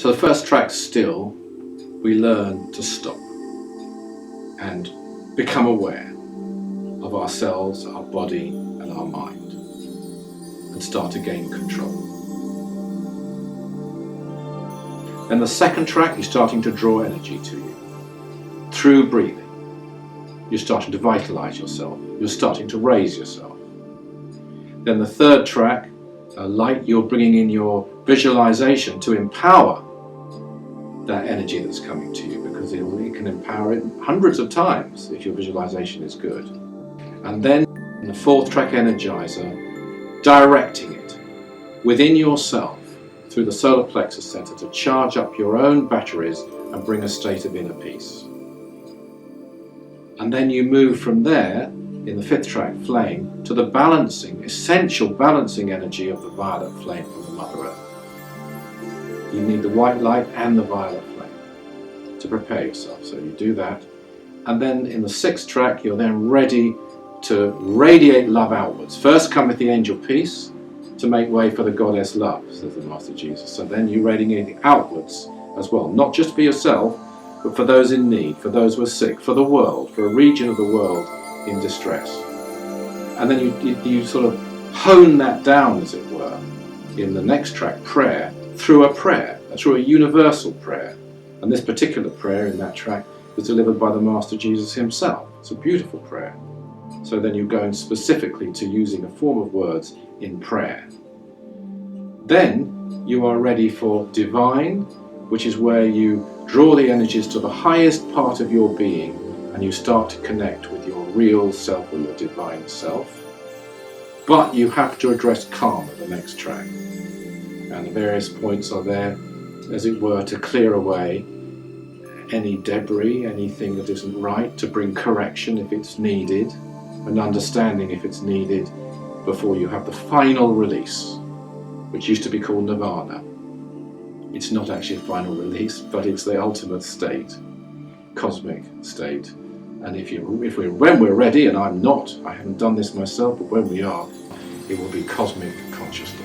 So the first track, still, we learn to stop and become aware of ourselves, our body and our mind, and start to gain control. Then the second track, you're starting to draw energy to you through breathing. You're starting to vitalize yourself. You're starting to raise yourself. Then the third track, light, you're bringing in your visualization to empower that energy that's coming to you, because it can empower it hundreds of times if your visualization is good. And then in the fourth track, energizer, directing it within yourself through the solar plexus center to charge up your own batteries and bring a state of inner peace. And then you move from there in the fifth track, flame, to the balancing, essential balancing energy of the violet flame from the Mother Earth. You need the white light and the violet flame to prepare yourself. So you do that. And then in the sixth track, you're then ready to radiate love outwards. First cometh the angel peace to make way for the goddess love, says the Master Jesus. So then you radiate outwards as well, not just for yourself, but for those in need, for those who are sick, for the world, for a region of the world in distress. And then you sort of hone that down, as it were, in the next track, prayer, through a universal prayer. And this particular prayer in that track was delivered by the Master Jesus himself. It's a beautiful prayer. So then you're going specifically to using a form of words in prayer. Then you are ready for divine, which is where you draw the energies to the highest part of your being and you start to connect with your real self or your divine self. But you have to address karma, the next track. And the various points are there, as it were, to clear away any debris, anything that isn't right, to bring correction if it's needed, and understanding if it's needed, before you have the final release, which used to be called nirvana. It's not actually a final release, but it's the ultimate state, cosmic state. And when we're ready, and I haven't done this myself, but when we are, it will be cosmic consciousness.